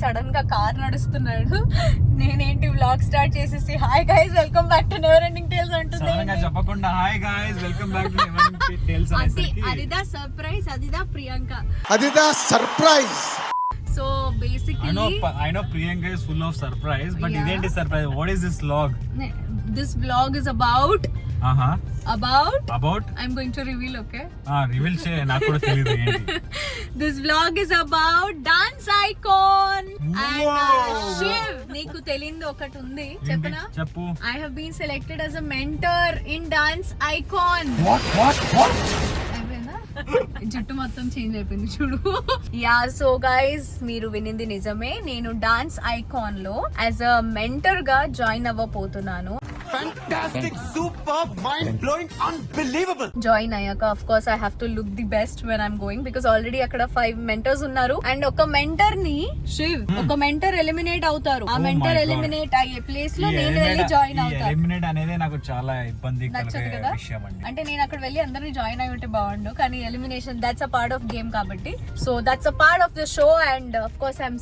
Sudden గా car నడుస్తున్నాడు. నేనేంటి వ్లాగ్ స్టార్ట్ చేసేసి hi guys welcome back to never ending tales అంటుంది. చెప్పకుండా hi guys welcome back to never ending tales అనేసరికి అదిదా సర్ప్రైజ్, అదిదా ప్రియాంక, అదిదా surprise. So basically I know Priyanka is full of surprise, but identi surprise? What is this vlog? This vlog is about I'm going to reveal, okay? Reveal chey నాకు కూడా తెలియదు ఏంటి. This vlog is about dance icon and Shiv. నీకు తెలియంది ఒకటి ఉంది చెప్పనా? చెప్పు. I have been selected as a mentor in dance icon. What? జుట్టు మొత్తం చేంజ్ అయిపోయింది చూడు. యా సో గైస్ మీరు వినింది నిజమే. నేను డాన్స్ ఐకాన్ లో యాజ్ అ మెంటర్ గా జాయిన్ అవ్వబోతున్నాను. Fantastic, superb, mind-blowing, unbelievable. Join అయ్యాక of course I have to look the best when I'm going because already అక్కడ 5 మెంటర్స్ ఉన్నారు అండ్ ఒక మెంటర్ ని శివ్ ఒక మెంటర్ ఎలిమినేట్ అవుతారు. ఆ మెంటర్ ఎలిమినేట్ అయ్యే ప్లేస్ లో నేను వెళ్ళి జాయిన్ అవుతాను. ఎలిమినేట్ అనేది నాకు చాలా ఇబ్బంది కలిగే విషయం అండి. అంటే నేను అక్కడ వెళ్ళి అందరిని జాయిన్ అయి ఉంటే బాగుండు కానీ elimination that's a part of game కాబట్టి so that's a part of the show and of course I'm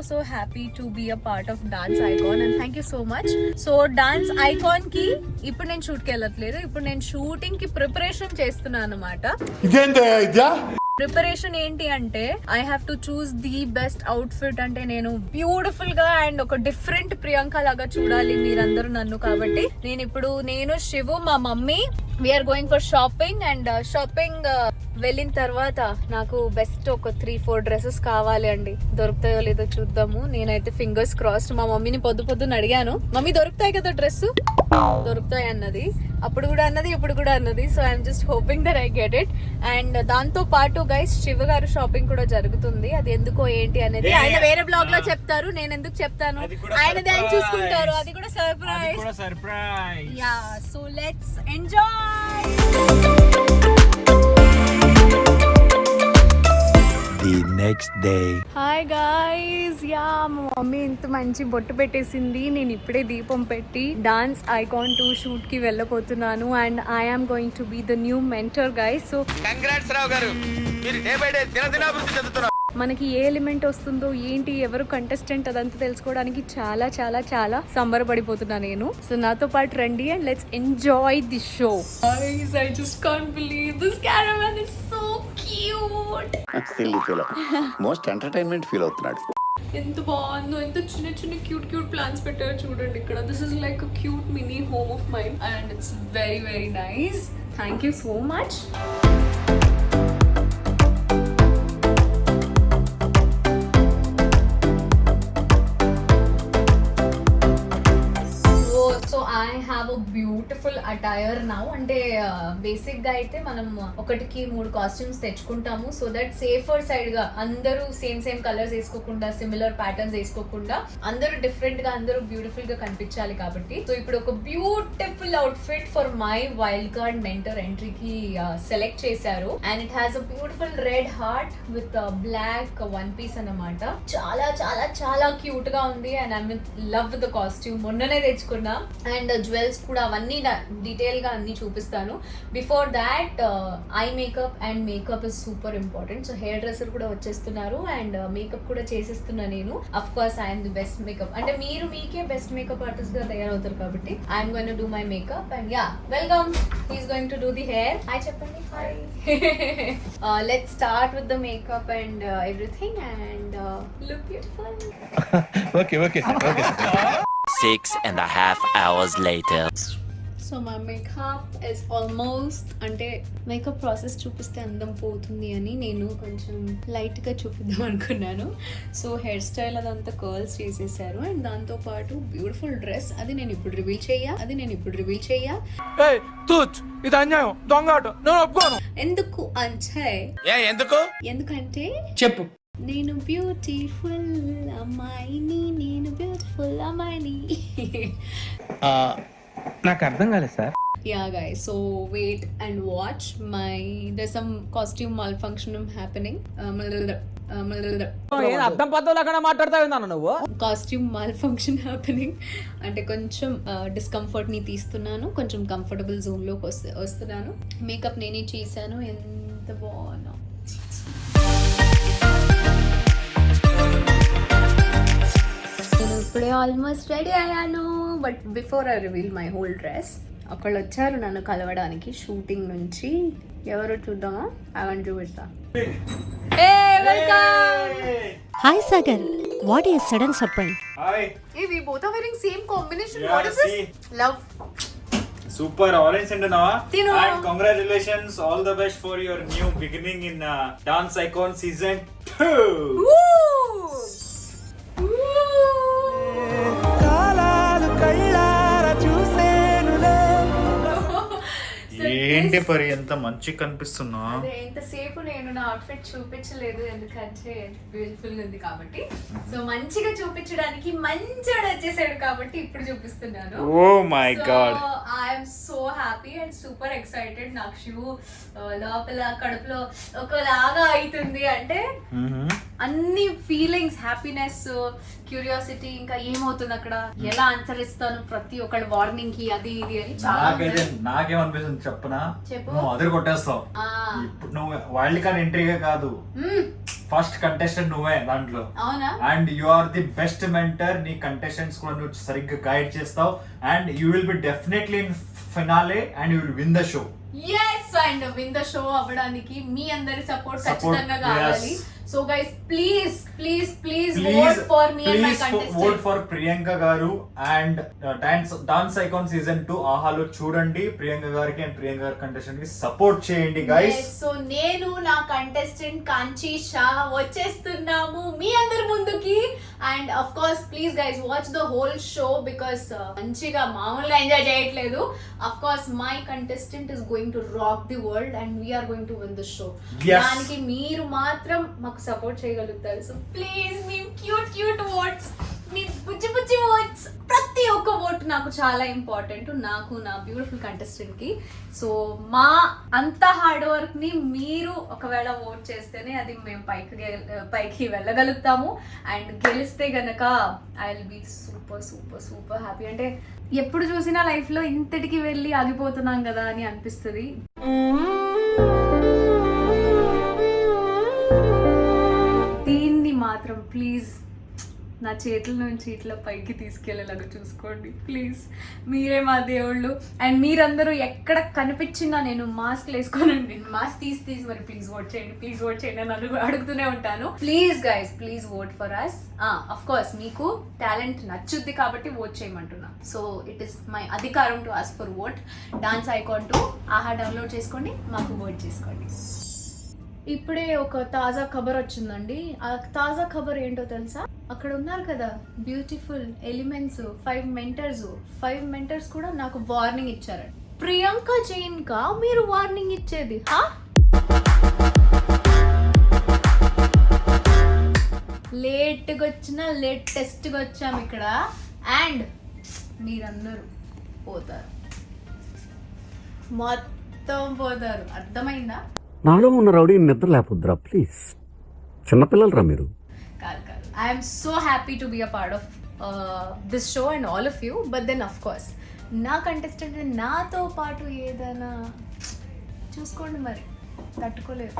so happy to be a part of dance icon and thank you so much. So dance icon కి ఇప్పుడు నేను shoot కి వెళ్ళట్లేదు, ఇప్పుడు నేను shooting కి preparation చేస్తున్నాను అన్నమాట. ప్రిపరేషన్ ఏంటి అంటే I have to choose the best out fit. అంటే నేను బ్యూటిఫుల్ గా అండ్ ఒక డిఫరెంట్ ప్రియాంక లాగా చూడాలి మీరందరూ నన్ను. కాబట్టి నేను శివు మా mummy we are going for shopping and shopping వెళ్ళిన తర్వాత నాకు బెస్ట్ ఒక 3-4 డ్రెస్సెస్ కావాలి అండి. దొరుకుతాయో లేదో చూద్దాము. నేనైతే ఫింగర్స్ క్రాస్డ్. మా మమ్మీని పొద్దున్న అడిగాను, మమ్మీ దొరుకుతాయి కదా డ్రెస్? దొరుకుతాయి అన్నది. అప్పుడు కూడా అన్నది, ఇప్పుడు కూడా అన్నది. So I'm just hoping that I get it. And దాంతో పాటు గైస్ శివ గారు షాపింగ్ కూడా జరుగుతుంది. అది ఎందుకో ఏంటి అనేది ఆయన వేరే బ్లాగ్ లో చెప్తారు, నేను ఎందుకు చెప్తాను, ఆయనది ఆయన చూసుకుంటారు. అది కూడా surprise. Yeah so let's enjoy. The next day. Hi guys, yeah మా మమ్మీ ఇంత మంచి బొట్టు పెట్టేసింది. నేను ఇప్పుడే దీపం పెట్టి డాన్స్ ఐకాన్ 2 షూట్ కి వెళ్ళబోతున్నాను and I am going to be the new mentor guys. So congrats Rao garu, మీరు డే బై డే దినదినాభివృద్ధి చెందుతున్నారు. మనకి ఏ ఎలిమెంట్ వస్తుందో ఏంటి ఎవరు కంటెస్టెంట్ అదంతా తెలుసుకోవడానికి చాలా చాలా చాలా సంబరపడిపోతున్నా నేను. సో నాతో పాటు రండి and let's enjoy the show. Guys, I just can't believe this caravan is so cute. Silly feel, most entertainment feel అవుతున్నాడు. ఎంత బాగుందో, ఎంత చిన్న క్యూట్ ప్లాన్స్ పెట్టారు చూడండి ఇక్కడ. This is like a cute mini home of mine and it's very nice. Thank you so much. I have a beautiful attire now. అంటే basic గా అయితే మనం 1-3 కాస్ట్యూమ్స్ తెచ్చుకుంటాము సో దట్ సేఫర్ సైడ్ గా అందరూ సేమ్ కలర్స్ వేసుకోకుండా similar patterns వేసుకోకుండా అందరూ డిఫరెంట్ గా అందరూ బ్యూటిఫుల్ గా కనిపించాలి కాబట్టి సో ఇప్పుడు ఒక beautiful outfit for my wild card mentor ఎంట్రీకి సెలెక్ట్ చేశారు and it has a beautiful red heart with black one piece అన్నమాట. చాలా చాలా చాలా క్యూట్ గా ఉంది and I love the costume. మొన్ననే తెచ్చుకున్నా అండ్ జ్యువెల్స్ కూడా అవన్నీ డీటెయిల్ గా అన్ని చూపిస్తాను. Before that I makeup and makeup is super important. So hairdresser కూడా వచ్చేస్తున్నారు అండ్ మేకప్ కూడా చేసేస్తున్నా నేను. Of course I'm the best makeup, అంటే మీరు మీకే బెస్ట్ మేకప్ ఆర్టిస్ట్ గా తయారవుతారు కాబట్టి I'm going to do my makeup and yeah welcome. He is going to do the hair. Hi చెప్పండి. Hi. Let's start with the makeup and everything and look beautiful. Okay. 6.5 hours later. So my makeup is almost, అంటే makeup process చూపిస్తే అందం పోతుంది అని నేను కొంచెం లైట్గా చూపిద్దాం అనుకున్నాను. సో హెయిర్ స్టైల్ అదంతా కర్ల్స్ చేసేసారు అండ్ దాంతో పాటు బ్యూటిఫుల్ డ్రెస్. అది నేను ఇప్పుడు రివీల్ చెయ్యా. ఇది అన్యాయం, దొంగ ఆట, నేను ఒప్పుకోను. ఎందుకు అంటే ఎందుకంటే చెప్పు. నేను బ్యూటిఫుల్ అమ్మాయిని నాకు అర్థం కాలేదు sir. Yeah guys, so wait and watch there's some costume malfunction happening. అర్థం పద్ధతిలో మాట్లాడతావు నువ్వు. కాస్ట్యూమ్ మాల్ఫంక్షన్ హ్యాపెనింగ్ అంటే కొంచెం డిస్కంఫర్ట్ ని తీస్తున్నాను, కొంచెం కంఫర్టబుల్ జోన్ లోకి వస్తున్నాను. మేకప్ నేనే చేశాను. ఎంత బాగున్నా ఇప్పుడే ఆల్మోస్ట్ రెడీ అయ్యాను. But before I reveal my whole dress, ఒకళ్ళు వచ్చారు నన్ను కలవడానికి షూటింగ్ నుంచి. ఎవరు చూద్దామా? అవన్నీ చూపిస్తా. Hi Sagar, what is sudden surprise? Hi. Hey, we both are wearing same combination. Yeah, What is this? see. Love. Super orange తింటున్నావా? తిను. And congratulations, all the best for your new beginning in Dance Icon season 2. Woo! ఏంటి పరి ఎంత మంచి కనిపిస్తున్నా? అదే ఇంతసేపు నేను నా అవుట్ఫిట్ చూపించలేదు ఎందుకంటే బ్యూటిఫుల్ ఉంది కాబట్టి. సో మంచిగా చూపించడానికి మంచిగా వచ్చేసాడు కాబట్టి ఇప్పుడు చూపిస్తున్నాను. Oh my god, I'm so happy and super excited. నాకు షూ లోపల కడుపులో ఒకలాగా అవుతుంది అంటే అన్ని ఫీలింగ్స్, హ్యాపీనెస్, క్యూరియాసిటీ, ఇంకా ఏమవుతుంది అక్కడ, ఎలా ఆన్సర్ ఇస్తాను ప్రతి ఒక్కళ్ళ వార్నింగ్ కి, అది ఇది అని చాలా నాకేమనిపిస్తుంది చెప్పనా? చెప్పు. నువ్వు అదరు కొట్టేస్తావు. ఇప్పుడు నువ్వు వైల్డ్ కార్డ్ ఎంట్రీగా కాదు, ఫస్ట్ కంటెస్టెంట్ నువ్వే దాంట్లో. అవునా? And you are the best mentor. నీ కంటెస్టెంట్స్ కూడా నువ్వు సరిగ్గా గైడ్ చేస్తావు. And you will be definitely in finale and you will win the show. yes and win the show అవ్వడానికి మీ అందరి సపోర్ట్ ఖచ్చితంగా కావాలి. So guys please please please vote for me and my contestant. vote for Priyanka గారు and dance icon season 2 ఆహాలో చూడండి. ప్రియాంక గారికి and Priyanka గారి contestant కి సపోర్ట్ చేయండి గైస్. సో నేను నా కంటెస్టెంట్ కాంచీ షా వచ్చేస్తున్నాము మీ అందరి ముందుకి. And of course please guys watch the whole show because మంచిగా మామూలుగా ఎంజాయ్ చేయట్లేదు. Of course my contestant is going to rock the world and we are going to win the show. దానికి మీరు మాత్రం మాకు సపోర్ట్ చేయగలుగుతారు. సో ప్లీజ్ మీ cute cute votes, మీ బుజ్జి బుజ్జి ఓట్స్, ప్రతి ఒక్క ఓట్ నాకు చాలా ఇంపార్టెంట్, నాకు నా బ్యూటిఫుల్ కంటెస్టెంట్ కి. సో మా అంత హార్డ్ వర్క్ ని మీరు ఒకవేళ ఓట్ చేస్తేనే అది మేము పైకి వెళ్ళగలుగుతాము. అండ్ గెలిస్తే గనక I will be super super super happy. అంటే ఎప్పుడు చూసినా లైఫ్ లో ఇంతటికి వెళ్ళి ఆగిపోతున్నాం కదా అని అనిపిస్తుంది. దీన్ని మాత్రం ప్లీజ్ నా చేతుల నుంచి ఇట్లా పైకి తీసుకెళ్ళేలాగా చూసుకోండి ప్లీజ్. మీరే మా దేవుళ్ళు. అండ్ మీరందరూ ఎక్కడ కనిపించినా నేను మాస్క్లు వేసుకోనండి, మాస్క్ తీసి మరి ప్లీజ్ ఓట్ చేయండి, ప్లీజ్ ఓట్ చేయండి అని అడుగుతూనే ఉంటాను. Please guys please vote for us. Of course మీకు టాలెంట్ నచ్చుద్ది కాబట్టి ఓట్ చేయమంటున్నా. సో ఇట్ ఇస్ మై అధికారం to ask for vote. Dance icon 2 Aha download చేసుకోండి, మాకు ఓట్ చేసుకోండి. ఇప్పుడే ఒక తాజా ఖబర్ వచ్చిందండి. ఆ తాజా ఖబర్ ఏంటో తెలుసా? అక్కడ ఉన్నారు కదా బ్యూటిఫుల్ ఎలిమెంట్స్, 5 మెంటర్స్ కూడా నాకు వార్నింగ్ ఇచ్చారు. ప్రియాంక జైన్ కా మీరు వార్నింగ్ ఇచ్చేది? లేట్గా వచ్చినా లేటెస్ట్గా వచ్చాము ఇక్కడ. అండ్ మీరందరూ పోతారు, మొత్తం పోతారు. అర్థమైందా? నాలో ఉన్న రౌడీ నిద్ర లేపుద్రా ప్లీజ్. చిన్నపిల్లలరా మీరు. కాదు I'm so happy to be a part of this show and all of you. But then of course నా కంటెస్టెంట్ నాతో పాటు ఏదైనా చూసుకోండి, మరి తట్టుకోలేదు.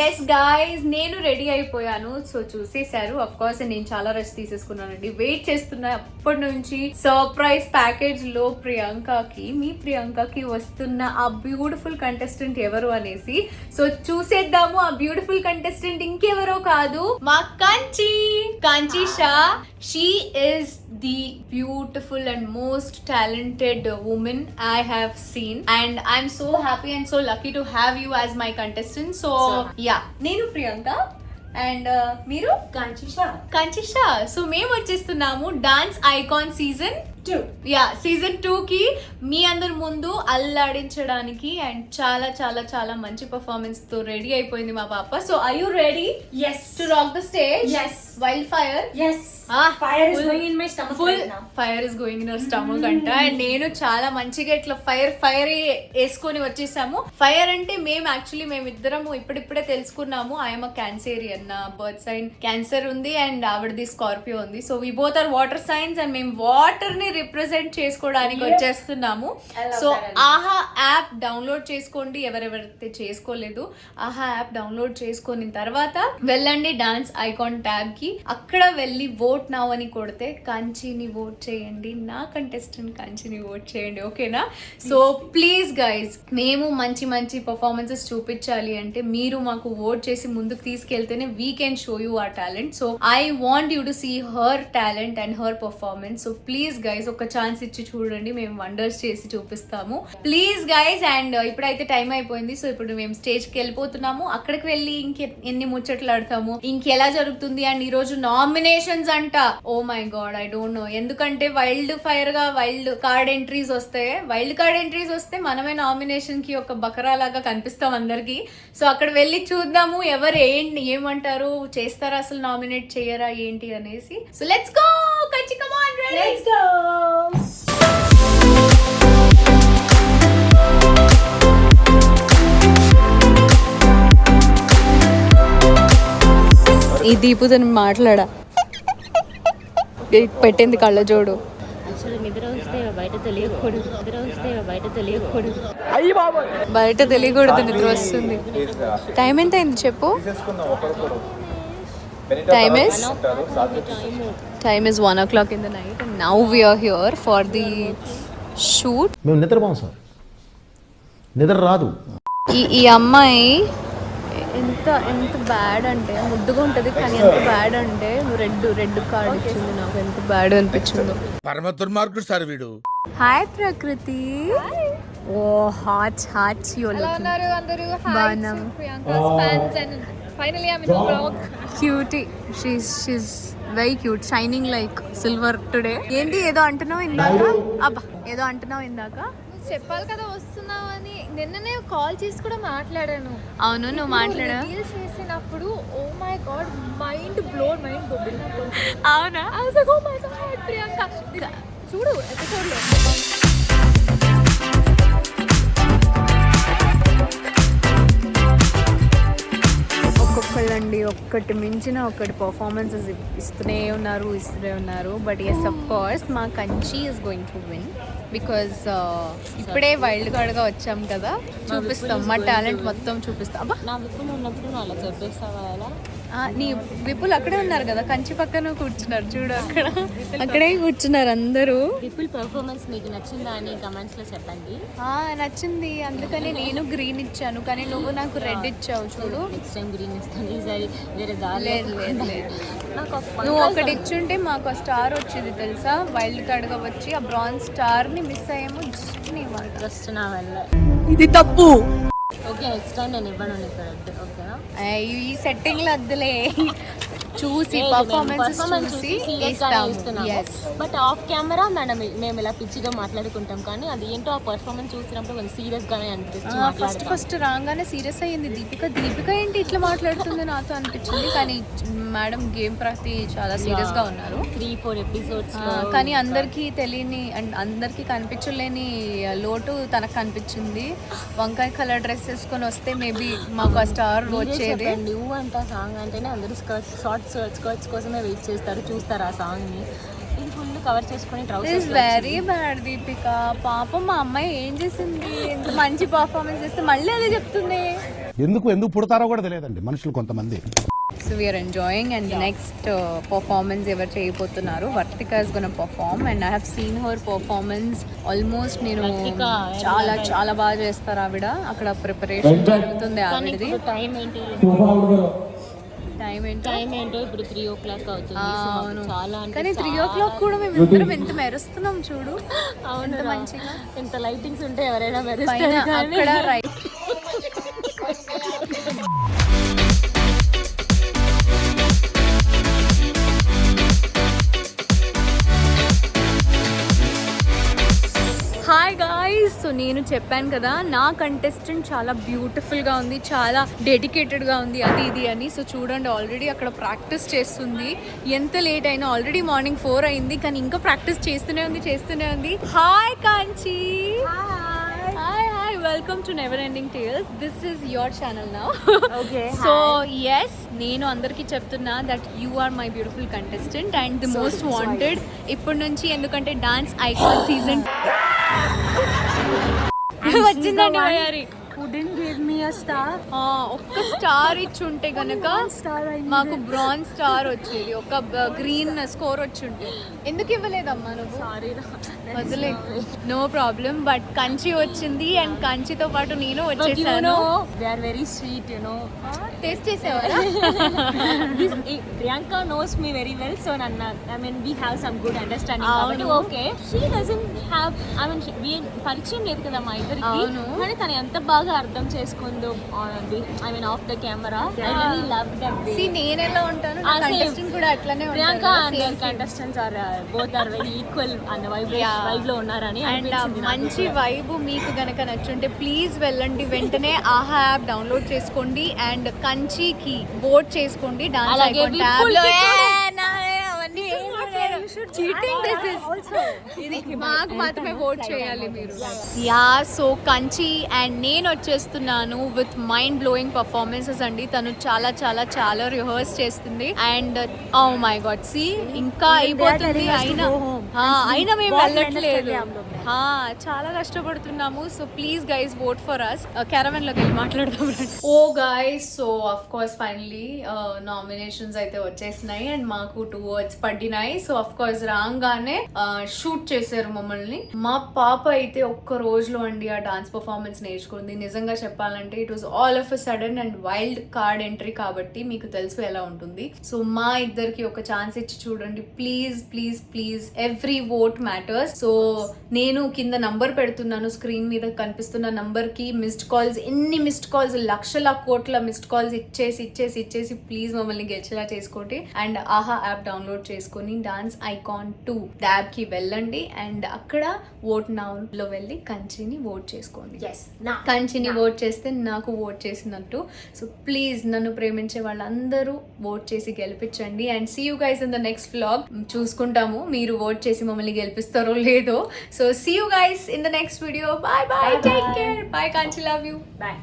ఎస్ గాయ్స్ నేను రెడీ అయిపోయాను. సో చూసేశారు అఫ్ కోర్స్. నేను చాలా రెస్ట్ తీసేసుకున్నానండి, వెయిట్ చేస్తున్నా అప్పటి నుంచి. సర్ప్రైజ్ ప్యాకేజ్ లో మీ ప్రియాంకకి వస్తున్న ఆ బ్యూటిఫుల్ కంటెస్టెంట్ ఎవరు అనేసి. సో చూసేద్దాము. ఆ బ్యూటిఫుల్ కంటెస్టెంట్ ఇంకెవరో కాదు, మా Kanchi Shah. She is the beautiful and most talented women I have seen and I'm so happy and so lucky to have you as my contestant. So yeah, నేను Priyanka and మీరు Kanchi Shah. So మేము వచ్చేస్తున్నాము dance icon season 2 కి మీ అందరి ముందు అల్లాడించడానికి. And చాలా చాలా చాలా మంచి పర్ఫార్మెన్స్ తో రెడీ అయిపోయింది మా పాప. So are you ready? Yes. To rock the stage? Yes. Wild fire? Yes. Fire is going in my stomach right now. Fire is going in her stomach అంట. అండ్ నేను చాలా మంచిగా ఇట్లా ఫైర్ వేసుకొని వచ్చేసాము. ఫైర్ అంటే మేమిద్దరము ఇప్పుడిప్పుడే తెలుసుకున్నాము. ఐఎమ్ అ క్యాన్సేరియన్, నా బర్త్ సైన్ క్యాన్సర్ ఉంది అండ్ ఆవిడది స్కార్పియో ఉంది. So we both are water signs and మేము వాటర్ ని రిప్రజెంట్ చేసుకోవడానికి వచ్చేస్తున్నాము. సో ఆహా యాప్ డౌన్లోడ్ చేసుకోండి, ఎవరెవరైతే చేసుకోలేదు. ఆహా యాప్ డౌన్లోడ్ చేసుకున్న తర్వాత వెళ్ళండి డాన్స్ ఐకాన్ ట్యాబ్ కి, అక్కడ వెళ్ళి ఓట్ నౌ అని కొడితే కంచిని ఓట్ చేయండి, నా కంటెస్టెంట్ కంచిని ఓట్ చేయండి, ఓకేనా? సో ప్లీజ్ గైస్, మేము మంచి మంచి పర్ఫార్మెన్సెస్ చూపించాలి అంటే మీరు మాకు ఓట్ చేసి ముందుకు తీసుకెళ్తేనే we can show you our talent. So I want you to see her talent and her performance. So please guys ఒక ఛాన్స్ ఇచ్చి చూడండి, మేము వండర్స్ చేసి చూపిస్తాము ప్లీజ్ గైస్. అండ్ ఇప్పుడైతే టైం అయిపోయింది, సో ఇప్పుడు మేము స్టేజ్ కి వెళ్ళిపోతున్నాము. అక్కడికి వెళ్ళి ఎన్ని ముచ్చట్లు ఆడతాము, ఇంకెలా జరుగుతుంది. అండ్ ఈ రోజు నామినేషన్స్ అంట. Oh my god, I don't know, ఎందుకంటే వైల్డ్ ఫైర్ గా వైల్డ్ కార్డ్ ఎంట్రీస్ వస్తే మనమే నామినేషన్ కి ఒక బకరా లాగా కనిపిస్తాం అందరికి. సో అక్కడ వెళ్ళి చూద్దాము ఎవరు ఏమంటారు, చేస్తారా అసలు, నామినేట్ చేయరా ఏంటి అనేసి. So let's go Kanchi, come on, let's go. ఈ దీపుతో మాట్లాడా, పెట్టింది కళ్ళజోడు. నిద్ర వస్తే బయట తెలియకూడదు, బయట తెలియకూడదు, నిద్ర వస్తుంది. టైం ఎంత అయింది చెప్పు? Time is 1 o'clock in the night and now we are here for the shoot. మేము నిద్రపోం సార్, నిద్ర రాదు. ఈ అమ్మాయి ఎంత బ్యాడ్ అంటే, ముద్దుగా ఉంటుంది కానీ ఎంత బ్యాడ్ అంటే, రెడ్ కార్డ్ ఇచ్చింది నాకు, ఎంత బ్యాడ్ అనిపించిందో. పరమ దుర్మార్గుడు సార్ వీడు. Hi Prakriti. Oh hot cutie, she's very cute, shining like silver today. ఏంటి ఏదో అంటున్నావు ఇందాక? అబ్బా ఏదో అంటున్నావు ఇందాక, చెప్పాలి కదా వస్తున్నావు అని. నిన్ననే కాల్ చేసి కూడా మాట్లాడాను. అవును, నువ్వు మాట్లాడా చేసినప్పుడు. Oh my god, mind blown. అవునా? ఓ మై గాడ్ ప్రియాంక, చూడు ఎపిసోడ్ లో. ఒక్కొక్కళ్ళండి ఒక్కటి మించిన ఒకటి పర్ఫార్మెన్సెస్ ఇస్తూనే ఉన్నారు. బట్ ఎస్ అఫ్ కోర్స్ మా Kanchi is going to win because ఇప్పుడే వైల్డ్ కార్డ్గా వచ్చాం కదా, చూపిస్తాం మా టాలెంట్ మొత్తం చూపిస్తాం. అబ్బా నా విప్పులు ఉన్నప్పుడు నువ్వు అలా చెప్పేస్తావా? అలా నీ విపుల్ అక్కడే ఉన్నారు కదా, కంచి పక్కన కూర్చున్నారు చూడు, అక్కడే కూర్చున్నారు అందరూ. విపుల్ పర్ఫార్మెన్స్ మీకు నచ్చిందా అని కమెంట్స్ లో చెప్పండి. నచ్చింది, అందుకని నేను గ్రీన్ ఇచ్చాను కానీ నువ్వు నాకు రెడ్ ఇచ్చావు చూడు. నెక్స్ట్ టైం గ్రీన్ ఇస్తాను, ఈసారి వేరే దారి లేదు. నాకు నువ్వు ఒకటి ఇచ్చుంటే మాకు ఆ స్టార్ వచ్చేది తెలుసా, వైల్డ్ కార్డ్గా వచ్చి ఆ బ్రాంజ్ స్టార్ ని మిస్ అయ్యాము. జస్ట్ నా వల్ల ఇది తప్పు. ఓకే నెక్స్ట్ టైం నేను ఇవ్వను ఇక్కడ, ఓకేనా? ఈ సెట్టింగ్ లో వద్దులే, చూసి పర్ఫార్మెన్స్ చూసి ఇస్తాము. బట్ ఆఫ్ కెమెరా మేము ఇలా పిచ్చిగా మాట్లాడుకుంటాం, కానీ అది ఏంటో ఆ పర్ఫార్మెన్స్ చూసినప్పుడు కొంచెం సీరియస్ గానే అనిపిస్తుంది. ఫస్ట్ రాగానే సీరియస్ అయ్యింది దీపిక ఏంటి ఇట్లా మాట్లాడుతుంది నాతో అనిపించింది, కానీ మేడం గేమ్ ప్రతి చాలా సీరియస్ గా ఉన్నారు. 3-4 ఎపిసోడ్స్ కానీ అందరికీ తెలియని అండ్ అందరికీ కనిపించలేని లోటు తనకు కనిపించింది. వంకాయ కలర్ డ్రెస్ వేసుకొని వస్తే మేబీ మాకు ఆ స్టార్ వచ్చేది. న్యూ అంట సాంగ్ అంటేనే అందరూ స్కర్ట్స్ కోసమే వెయిట్ చేస్తారు, చూస్తారు ఆ సాంగ్ ని. ఇది ఫుల్ కవర్ చేసుకొని ట్రౌజర్స్. వెరీ బ్యాడ్ దీపిక, పాపం మా అమ్మాయి ఏం చేసింది, ఎంత మంచి పర్ఫార్మెన్స్ చేస్తే మళ్ళీ అదే చెప్తుంది. ఎందుకు పుడతారో కూడా తెలియదండి మనుషులు కొంతమంది. So we are enjoying and the next performance ever చేయబోతున్నారు. Vartika is going to perform and I have seen her performance almost నేను చాలా బాగా చేస్తారు ఆవిడ. అక్కడ ప్రిపరేషన్ జరుగుతుంది ఆవిడది. టైం ఏంటో ఇప్పుడు 3 o'clock అవుతుంది. చాలా కానీ 3 o'clock కూడా మేము ఇద్దరం ఎంత మెరుస్తున్నాం చూడు. అవును, మంచిగా ఎంత లైటింగ్స్ ఉంటే ఎవరైనా మెరుస్తారు. అక్కడ రైట్ హాయ్ గాయ్స్. సో నేను చెప్పాను కదా నా కంటెస్టెంట్ చాలా బ్యూటిఫుల్గా ఉంది, చాలా డెడికేటెడ్గా ఉంది, అది ఇది అని. సో చూడండి ఆల్రెడీ అక్కడ ప్రాక్టీస్ చేస్తుంది. ఎంత లేట్ అయినా ఆల్రెడీ మార్నింగ్ 4 అయింది కానీ ఇంకా ప్రాక్టీస్ చేస్తూనే ఉంది. Hi Kanchi. Hi welcome to Never Ending Tales. This is your channel now. Okay, So yes, నేను అందరికీ చెప్తున్నా that you are my beautiful contestant and the most wanted. ఇప్పటి నుంచి ఎందుకంటే డాన్స్ ఐకాన్ సీజన్ వచ్చిందండి వయారి. Couldn't give me a star. ఒక్క star ఇచ్చుంటే గనక మాకు బ్రాంజ్ స్టార్ వచ్చేది, ఒక గ్రీన్ స్కోర్ వచ్చుంటే. ఎందుకు ఇవ్వలేదమ్మా నువ్వు? Sorry. వదిలే, నో ప్రాబ్లం. బట్ కంచి వచ్చింది అండ్ కంచితో పాటు నేను But you వచ్చేసాను. know, they are very sweet, you know. Taste చేసేవారా? Priyanka knows me very well, so I mean, we have some good understanding. అవును. Okay. She doesn't have, I mean, we పరిచయం లేదు కదా మా ఇద్దరికి. అవును. కానీ తను ఎంత బాగా అర్థం చేసుకుందో I mean off the camera. I really love that way. See, నేను ఎలా ఉంటాను, నా contestant కూడా అట్లనే Priyanka ఉంటారు. and their contestants are both are very equal and vibe లో ఉన్నారని అండ్ అనిపించింది నాకు మంచి కూడా. వైబ్ మీకు గనక నచ్చుంటే ప్లీజ్ వెళ్ళండి, వెంటనే ఆహా యాప్ డౌన్లోడ్ చేసుకోండి అండ్ కంచికి ఓట్ చేసుకోండి. డాన్స్ అలాగే ఐకాన్ Vipul ట్యాబ్ లో కి కూడా. అవన్నీ చీటింగ్ దిస్ ఇస్. ఇది మాకు మాత్రమే ఓట్ చేయాలి మీరు. యా, సో కంచి అండ్ నేను వచ్చేస్తున్నాను విత్ మైండ్ బ్లోయింగ్ పర్ఫార్మెన్సెస్ అండి. తను చాలా చాలా చాలా రిహర్స్ చేస్తుంది అండ్ ఓ మై గాడ్, సి ఇంకా అయిపోతుంది అయినా మేము వెళ్ళట్లేదు. చాలా కష్టపడుతున్నాము. So please guys vote for us. Caravan లోకి వెళ్ళి మాట్లాడదాం. Oh guys, so of course finally nominations అయితే వచ్చేసినాయి అండ్ మాకు 2 awards పడినాయి. సో అఫ్ కోర్స్ రాగానే షూట్ చేశారు మమ్మల్ని. మా పాప అయితే ఒక్క రోజులో అండి ఆ డాన్స్ పర్ఫార్మెన్స్ నేర్చుకుంది. నిజంగా చెప్పాలంటే it was all of a sudden and wild card entry కాబట్టి మీకు తెలుసు ఎలా ఉంటుంది. సో మా ఇద్దరికి ఒక ఛాన్స్ ఇచ్చి చూడండి please please please. Every vote matters. So నేను కింద నంబర్ పెడుతున్నాను, స్క్రీన్ మీద కనిపిస్తున్న నంబర్ కి మిస్డ్ కాల్స్, ఎన్ని మిస్డ్ కాల్స్, లక్షల కోట్ల మిస్డ్ కాల్స్ ఇచ్చేసి ప్లీజ్ మమ్మల్ని గెలిచేలా చేసుకోండి. అండ్ ఆహా యాప్ డౌన్లోడ్ చేసుకొని డాన్స్ ఐకాన్ 2 ట్యాబ్ కి వెళ్ళండి అండ్ అక్కడ ఓట్ నౌ లో వెళ్ళి కంచిని ఓట్ చేసుకోండి. కంచిని ఓట్ చేస్తే నాకు ఓట్ చేసినట్టు. సో ప్లీజ్ నన్ను ప్రేమించే వాళ్ళందరూ ఓట్ చేసి గెలిపించండి and see you guys in the next vlog. చూసుకుంటాము మీరు ఓట్ చేసి మమ్మల్ని గెలిపిస్తారో లేదో. So see you guys in the next video. Bye, take care. Bye, Kanchi, love you. Bye.